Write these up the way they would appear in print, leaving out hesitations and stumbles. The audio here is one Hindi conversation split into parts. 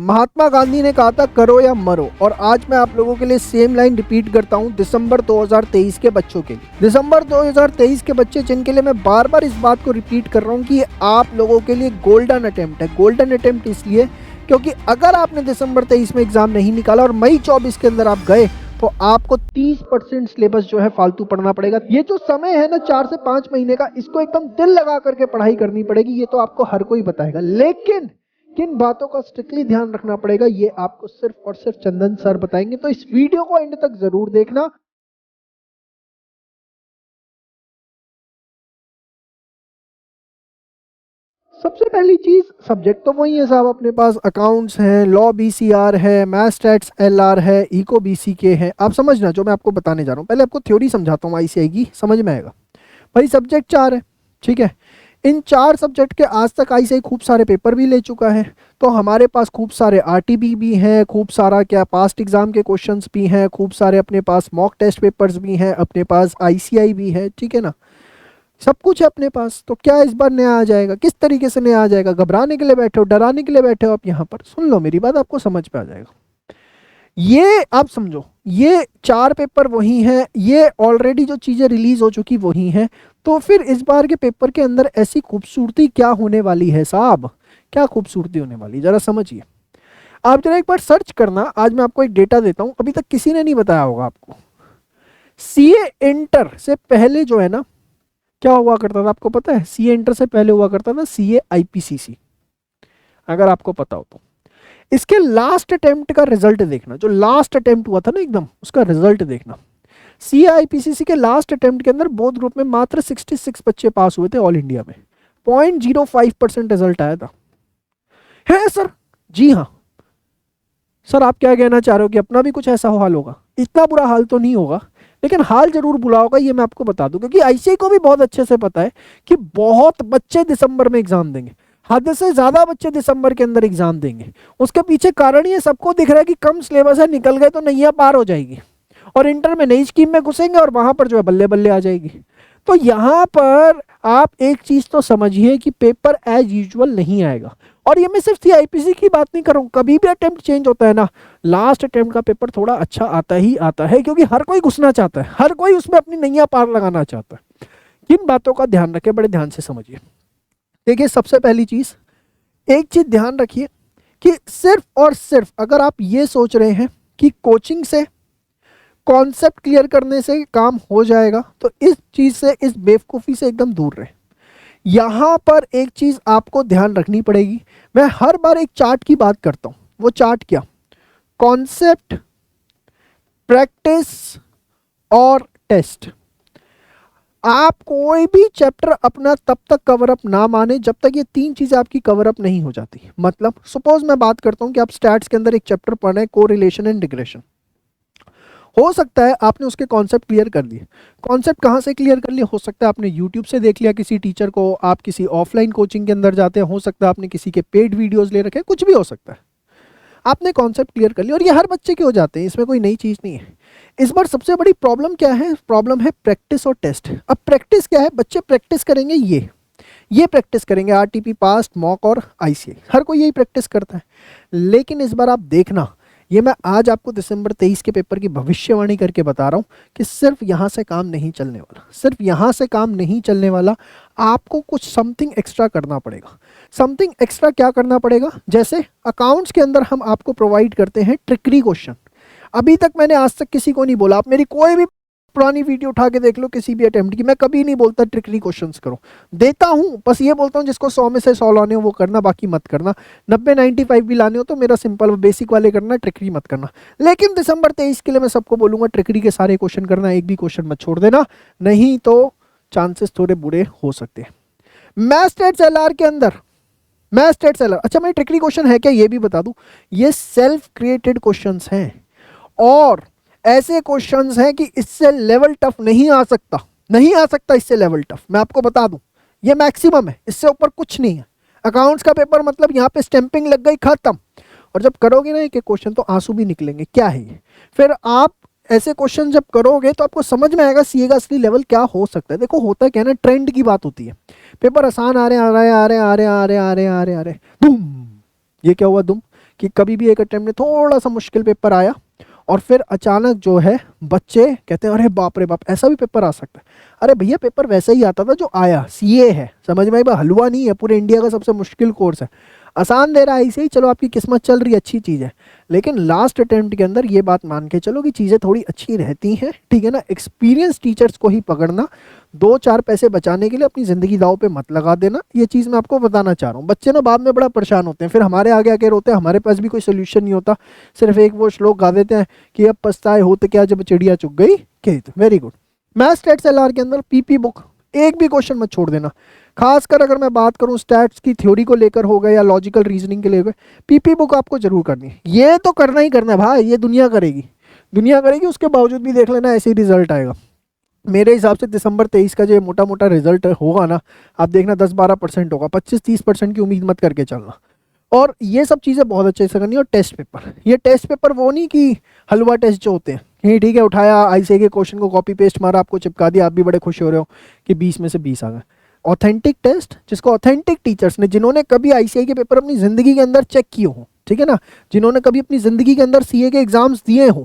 महात्मा गांधी ने कहा था करो या मरो, और आज मैं आप लोगों के लिए सेम लाइन रिपीट करता हूं दिसंबर 2023 के बच्चों के लिए। दिसंबर 2023 के बच्चे जिनके लिए मैं बार बार इस बात को रिपीट कर रहा हूं कि ये आप लोगों के लिए गोल्डन अटेम्प्ट है। गोल्डन अटेम्प्ट इसलिए क्योंकि अगर आपने दिसंबर 23 में एग्जाम नहीं निकाला और मई 24 के अंदर आप गए तो आपको 30% सिलेबस जो है फालतू पढ़ना पड़ेगा। ये जो समय है ना 4 से 5 महीने का, इसको एकदम दिल लगा करके पढ़ाई करनी पड़ेगी। ये तो आपको हर कोई बताएगा, लेकिन किन बातों का स्ट्रिक्टली ध्यान रखना पड़ेगा ये आपको सिर्फ और सिर्फ चंदन सर बताएंगे। तो इस वीडियो को एंड तक जरूर देखना। सबसे पहली चीज, सब्जेक्ट तो वही है साहब, अपने पास अकाउंट्स है, लॉ बीसीआर है, मैथ स्टैट्स एलआर है, इको बीसीके है। आप समझना जो मैं आपको बताने जा रहा हूँ, पहले आपको थ्योरी समझाता हूँ, आईसीआई की समझ में आएगा। भाई सब्जेक्ट 4 है, ठीक है। इन 4 सब्जेक्ट के आज तक आईसीआई खूब सारे पेपर भी ले चुका है, तो हमारे पास खूब सारे आरटीबी भी हैं, खूब सारा क्या पास्ट एग्जाम के क्वेश्चंस भी हैं, खूब सारे अपने पास मॉक टेस्ट पेपर्स भी हैं, अपने पास आईसीआई भी है, ठीक है ना। सब कुछ है अपने पास। तो क्या इस बार नया आ जाएगा? किस तरीके से नया आ जाएगा? घबराने के लिए बैठे हो, डराने के लिए बैठे हो आप यहाँ पर? सुन लो मेरी बात, आपको समझ पे आ जाएगा। ये आप समझो, ये 4 पेपर वही हैं, ये ऑलरेडी जो चीज़ें रिलीज हो चुकी वही हैं। तो फिर इस बार के पेपर के अंदर ऐसी खूबसूरती क्या होने वाली है साहब? क्या खूबसूरती होने वाली, जरा समझिए। आप जरा एक बार सर्च करना, आज मैं आपको एक डेटा देता हूं, अभी तक किसी ने नहीं बताया होगा आपको। सीए इंटर से पहले जो है ना, क्या हुआ करता था आपको पता है? सीए इंटर से पहले हुआ करता था सीए आईपीसीसी, अगर आपको पता हो तो। इसके लास्ट अटेम्प्ट का रिजल्ट देखना, जो लास्ट अटेम्प्ट हुआ था ना एकदम, उसका रिजल्ट देखना। सीए आईपीसीसी के लास्ट अटेम्प्ट के अंदर बोथ ग्रुप में मात्र 66 बच्चे पास हुए थे ऑल इंडिया में। 0.05% रिजल्ट आया था। है सर? जी हाँ सर। आप क्या कहना चाह रहे हो कि अपना भी कुछ ऐसा हाल होगा? इतना बुरा हाल तो नहीं होगा, लेकिन हाल जरूर बुरा होगा, ये मैं आपको बता दूं, क्योंकि आईसीआई को भी बहुत अच्छे से पता है कि बहुत बच्चे दिसंबर में एग्जाम देंगे, हद से ज्यादा बच्चे दिसंबर के अंदर एग्जाम देंगे। उसके पीछे कारण ये सबको दिख रहा है कि कम सिलेबस है, निकल गए तो नैया पार हो जाएगी, और इंटर में नई स्कीम में घुसेंगे और वहां पर जो है बल्ले बल्ले आ जाएगी। तो यहाँ पर आप एक चीज तो समझिए कि पेपर एज यूजुअल नहीं आएगा। और ये मैं सिर्फ सीआईपीसी की बात नहीं कर रहा हूँ, कभी भी अटेम्प्ट चेंज होता है ना, लास्ट अटेम्प्ट का पेपर थोड़ा अच्छा आता ही आता है, क्योंकि हर कोई घुसना चाहता है, हर कोई उसमें अपनी नैया पार लगाना चाहता है। किन बातों का ध्यान रखें, बड़े ध्यान से समझिए। देखिए सबसे पहली चीज, एक चीज ध्यान रखिए कि सिर्फ और सिर्फ अगर आप ये सोच रहे हैं कि कोचिंग से, कॉन्सेप्ट क्लियर करने से काम हो जाएगा, तो इस चीज से, इस बेवकूफ़ी से एकदम दूर रहे। यहां पर एक चीज आपको ध्यान रखनी पड़ेगी। मैं हर बार एक चार्ट की बात करता हूं, वो चार्ट क्या? कॉन्सेप्ट, प्रैक्टिस और टेस्ट। आप कोई भी चैप्टर अपना तब तक कवर अप ना माने जब तक ये 3 चीजें आपकी कवर अप नहीं हो जाती। मतलब सपोज मैं बात करता हूं कि आप स्टैट्स के अंदर एक चैप्टर पढ़ रहे हैं, कोरिलेशन एंड रिग्रेशन। हो सकता है आपने उसके कॉन्सेप्ट क्लियर कर लिए। कॉन्सेप्ट कहाँ से क्लियर कर लिए? हो सकता है आपने यूट्यूब से देख लिया किसी टीचर को, आप किसी ऑफलाइन कोचिंग के अंदर जाते हैं, हो सकता है आपने किसी के पेड वीडियोस ले रखे हैं, कुछ भी हो सकता है। आपने कॉन्सेप्ट क्लियर कर लिया, और ये हर बच्चे के हो जाते हैं, इसमें कोई नई चीज़ नहीं है। इस बार सबसे बड़ी प्रॉब्लम क्या है? प्रॉब्लम है प्रैक्टिस और टेस्ट। अब प्रैक्टिस क्या है? बच्चे प्रैक्टिस करेंगे, ये प्रैक्टिस करेंगे, आरटीपी, पास्ट, मॉक और आईसीआई, हर कोई यही प्रैक्टिस करता है। लेकिन इस बार आप देखना, ये मैं आज आपको दिसंबर 23 के पेपर की भविष्यवाणी करके बता रहा हूँ कि सिर्फ यहाँ से काम नहीं चलने वाला, सिर्फ यहाँ से काम नहीं चलने वाला। आपको कुछ समथिंग एक्स्ट्रा करना पड़ेगा। समथिंग एक्स्ट्रा क्या करना पड़ेगा? जैसे अकाउंट्स के अंदर हम आपको प्रोवाइड करते हैं ट्रिकरी क्वेश्चन। अभी तक मैंने आज तक किसी को नहीं बोला, आप मेरी कोई भी पुरानी वीडियो उठा के देख लो किसी भी अटेम्प्ट की, मैं कभी नहीं बोलता ट्रिकरी क्वेश्चंस करो। देता हूं, बस ये बोलता हूं जिसको 100 में से 100 लाने हो वो करना, बाकी मत करना। 90-95 भी लाने हो तो मेरा सिंपल बेसिक वाले करना, ट्रिकरी मत करना। लेकिन दिसंबर 23 के लिए मैं सबको बोलूंगा ट्रिकरी के सारे क्वेश्चन करना, एक भी क्वेश्चन मत छोड़ देना, नहीं तो चांसेस थोड़े बुरे हो सकते हैं। मैथ स्टैट्स एलआर के अंदर, मैथ स्टैट्स एलआर, अच्छा मैं ट्रिकरी क्वेश्चन है क्या ये भी बता दूं, ये सेल्फ क्रिएटेड क्वेश्चंस हैं, और ऐसे क्वेश्चंस हैं कि इससे लेवल टफ नहीं आ सकता, नहीं आ सकता इससे लेवल टफ, मैं आपको बता दूं। ये मैक्सिमम है, इससे ऊपर कुछ नहीं है। अकाउंट्स का पेपर मतलब यहाँ पे स्टैंपिंग लग गई, खत्म। और जब करोगे ना एक एक क्वेश्चन तो आंसू भी निकलेंगे, क्या है ये। फिर आप ऐसे क्वेश्चन जब करोगे तो आपको समझ में आएगा सीए का असली लेवल क्या हो सकता है। देखो होता क्या है ना, ट्रेंड की बात होती है। पेपर आसान आ रहे आ रहे आ रहे आ रहे आ रहे आ रहे आ रहे आ रहे, दुम, ये क्या हुआ दुम? कि कभी भी एक अटेम्प्ट में थोड़ा सा मुश्किल पेपर आया और फिर अचानक जो है बच्चे कहते हैं अरे बाप रे बाप ऐसा भी पेपर आ सकता है। अरे भैया पेपर वैसा ही आता था जो आया, सीए है, समझ में आई बात, हलवा नहीं है, पूरे इंडिया का सबसे मुश्किल कोर्स है, आसान दे रहा है ऐसे ही, चलो आपकी किस्मत चल रही है, अच्छी चीज़ है। लेकिन लास्ट अटेम्प्ट के अंदर ये बात मान के चलो कि चीज़ें थोड़ी अच्छी रहती हैं, ठीक है ना। एक्सपीरियंस टीचर्स को ही पकड़ना, 2-4 पैसे बचाने के लिए अपनी ज़िंदगी दाव पे मत लगा देना, ये चीज़ मैं आपको बताना चाह रहा हूँ। बच्चे ना बाद में बड़ा परेशान होते हैं, फिर हमारे आगे आके रोते हैं, हमारे पास भी कोई सोल्यूशन नहीं होता, सिर्फ एक वो श्लोक गा देते हैं कि अब पछताए हो तो क्या जब चिड़िया चुग गई खेत। Very good. Maths stats LR के अंदर पीपी बुक, एक भी क्वेश्चन मत छोड़ देना। खासकर अगर मैं बात करूं स्टैट्स की थ्योरी को लेकर हो गए या लॉजिकल रीजनिंग के लिए, पीपी बुक आपको जरूर करनी है। ये तो करना ही करना है भाई, ये दुनिया करेगी, दुनिया करेगी, उसके बावजूद भी देख लेना ऐसे ही रिजल्ट आएगा। मेरे हिसाब से दिसंबर 23 का जो मोटा मोटा रिजल्ट होगा ना, आप देखना 10-12% होगा, 25-30% की उम्मीद मत करके चलना। और ये सब चीज़ें बहुत अच्छे से करनी है। और टेस्ट पेपर, ये टेस्ट पेपर वो नहीं कि हलवा टेस्ट जो होते हैं, ये ठीक है उठाया आईसीआई के क्वेश्चन को कॉपी पेस्ट मारा, आपको चिपका दिया, आप भी बड़े खुश हो रहे हो कि 20 में से 20 आ गए। ऑथेंटिक टेस्ट, जिसको ऑथेंटिक टीचर्स ने, जिन्होंने कभी आईसीआई के पेपर अपनी ज़िंदगी के अंदर चेक किए हों, ठीक है ना, जिन्होंने कभी अपनी ज़िंदगी के अंदर सीए के एग्जाम्स दिए हों,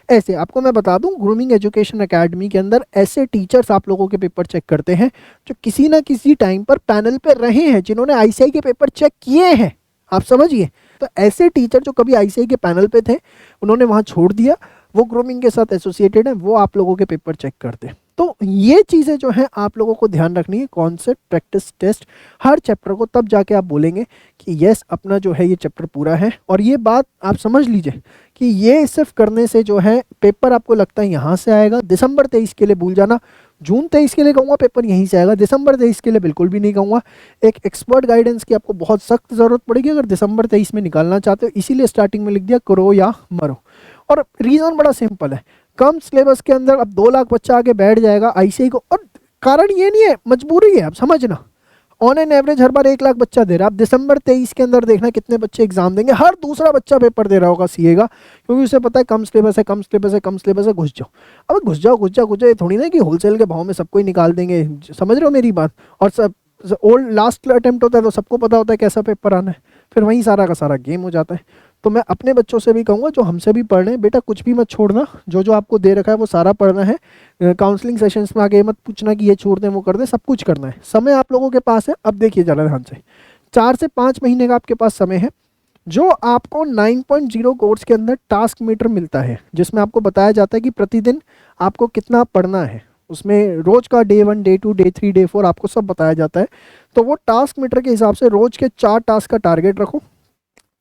ऐसे आपको मैं बता दूं ग्रूमिंग एजुकेशन एकेडमी के अंदर ऐसे टीचर्स आप लोगों के पेपर चेक करते हैं जो किसी ना किसी टाइम पर पैनल पे रहे हैं, जिन्होंने आईसीआई के पेपर चेक किए हैं, आप समझिए। तो ऐसे टीचर जो कभी आईसीआई के पैनल पे थे, उन्होंने वहाँ छोड़ दिया, वो ग्रूमिंग के साथ एसोसिएटेड है, वो आप लोगों के पेपर चेक करते हैं। तो ये चीज़ें जो हैं आप लोगों को ध्यान रखनी है, कॉन्सेप्ट, प्रैक्टिस, टेस्ट, हर चैप्टर को, तब जाके आप बोलेंगे कि यस अपना जो है ये चैप्टर पूरा है। और ये बात आप समझ लीजिए कि ये सिर्फ करने से जो है पेपर आपको लगता है यहाँ से आएगा, दिसंबर 23 के लिए भूल जाना, जून 23 के लिए कहूँगा पेपर यहीं से आएगा, दिसंबर 23 के लिए बिल्कुल भी नहीं कहूँगा। एक एक्सपर्ट गाइडेंस की आपको बहुत सख्त ज़रूरत पड़ेगी अगर दिसंबर 23 में निकालना चाहते हो, इसीलिए स्टार्टिंग में लिख दिया करो या मरो। और रीज़न बड़ा सिंपल है, कम सिलेबस के अंदर अब 2 लाख बच्चा आगे बैठ जाएगा आईसीआई को, और कारण ये नहीं है, मजबूरी है, आप समझना। ऑन एन एवरेज हर बार 1 लाख बच्चा दे रहा है, आप दिसंबर 23 के अंदर देखना कितने बच्चे एग्जाम देंगे, हर दूसरा बच्चा पेपर दे रहा होगा सीए का, क्योंकि उसे पता है कम सिलेबस है, कम सिलेबस है, कम सिलेबस है, घुस जाओ। अब घुस जाओ घुस जाओ घुस जाओ, ये थोड़ी ना कि होलसेल के भाव में सबको ही निकाल देंगे, समझ रहे हो मेरी बात। और सब ओल्ड लास्ट अटेम्प्ट होता है तो सबको पता होता है कैसा पेपर आना है, फिर वहीं सारा का सारा गेम हो जाता है। तो मैं अपने बच्चों से भी कहूँगा जो हमसे भी पढ़ रहे हैं, बेटा कुछ भी मत छोड़ना, जो जो आपको दे रखा है वो सारा पढ़ना है। काउंसलिंग सेशंस में आगे मत पूछना कि ये छोड़ दें वो कर दें, सब कुछ करना है। समय आप लोगों के पास है, अब देखिए ज़रा ध्यान से, 4 से 5 महीने का आपके पास समय है, जो आपको 9.0 कोर्स के अंदर टास्क मीटर मिलता है, जिसमें आपको बताया जाता है कि प्रतिदिन आपको कितना पढ़ना है, उसमें रोज का डे 1, डे 2, डे 3, डे 4 आपको सब बताया जाता है। तो वो टास्क मीटर के हिसाब से रोज के 4 टास्क का टारगेट रखो,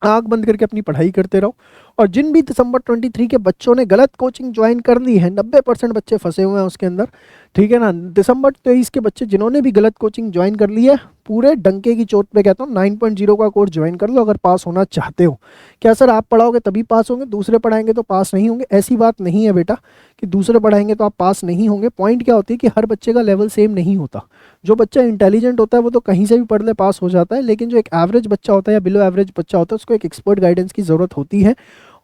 आंख बंद करके अपनी पढ़ाई करते रहो। और जिन भी दिसंबर 23 के बच्चों ने गलत कोचिंग ज्वाइन कर ली है, 90% बच्चे फंसे हुए हैं उसके अंदर, ठीक है ना। दिसंबर 23 के बच्चे जिन्होंने भी गलत कोचिंग ज्वाइन कर ली है, पूरे डंके की चोट पे कहता हूँ 9.0 का कोर्स ज्वाइन कर लो अगर पास होना चाहते हो। क्या सर आप पढ़ाओगे तभी पास होंगे, दूसरे पढ़ाएंगे तो पास नहीं होंगे? ऐसी बात नहीं है बेटा कि दूसरे पढ़ाएंगे तो आप पास नहीं होंगे। पॉइंट क्या होती है कि हर बच्चे का लेवल सेम नहीं होता। जो बच्चा इंटेलिजेंट होता है वो तो कहीं से भी पढ़ ले पास हो जाता है, लेकिन जो एक एवरेज बच्चा होता है या बिलो एवरेज बच्चा होता है उसको एक एक्सपर्ट गाइडेंस की ज़रूरत होती है,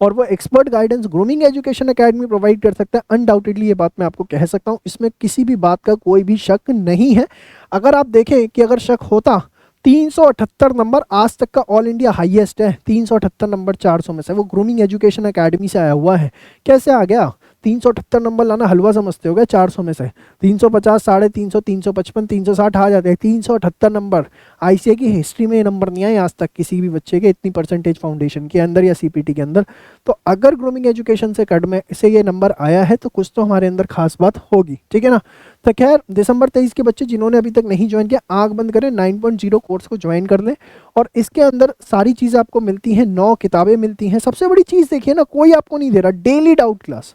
और वो expert guidance grooming education academy provide कर सकता है। अनडाउटेडली ये बात मैं आपको कह सकता हूँ, इसमें किसी भी बात का कोई भी शक नहीं है। अगर आप देखें कि अगर शक होता, 378 नंबर आज तक का ऑल इंडिया हाईएस्ट है, 378 नंबर 400 में से, वो ग्रूमिंग एजुकेशन एकेडमी से आया हुआ है। कैसे आ गया? 378 नंबर लाना हलवा समझते हो गए? 400 में से 350, 350, 355, 360 आ जाते हैं। 378 नंबर आईसीए की हिस्ट्री में ये नंबर नहीं आए आज तक किसी भी बच्चे के, इतनी परसेंटेज फाउंडेशन के अंदर या सीपीटी के अंदर। तो अगर ग्रूमिंग एजुकेशन से कट में से ये नंबर आया है तो कुछ तो हमारे अंदर खास बात होगी, ठीक है ना। तो खैर दिसंबर 23 के बच्चे जिन्होंने अभी तक नहीं ज्वाइन किया, आंख बंद करें, 9.0 कोर्स को ज्वाइन कर लें। और इसके अंदर सारी चीज़ें आपको मिलती हैं, 9 किताबें मिलती हैं। सबसे बड़ी चीज़ देखिए ना, कोई आपको नहीं दे रहा डेली डाउट क्लास।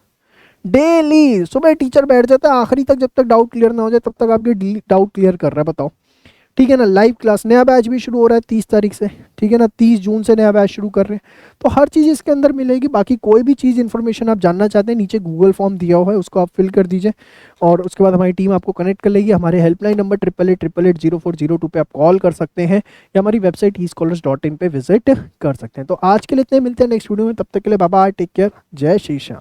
डेली सुबह टीचर बैठ जाता है, आखिरी तक जब तक डाउट क्लियर ना हो जाए तब तक आपके डाउट क्लियर कर रहा है, बताओ, ठीक है ना। लाइव क्लास, नया बैच भी शुरू हो रहा है 30 तारीख से, ठीक है ना, 30 जून से नया बैच शुरू कर रहे हैं। तो हर चीज़ इसके अंदर मिलेगी। बाकी कोई भी चीज़ इन्फॉर्मेशन आप जानना चाहते हैं, नीचे गूगल फॉर्म दिया हुआ है, उसको आप फिल कर दीजिए और उसके बाद हमारी टीम आपको कनेक्ट कर लेगी। हमारे हेल्पलाइन नंबर 8888880402 पे आप कॉल कर सकते हैं या हमारी वेबसाइट escholars.in पे विजिट कर सकते हैं। तो आज के लिए इतने, मिलते हैं नेक्स्ट वीडियो में, तब तक के लिए बाय बाय, टेक केयर, जय श्री श्याम।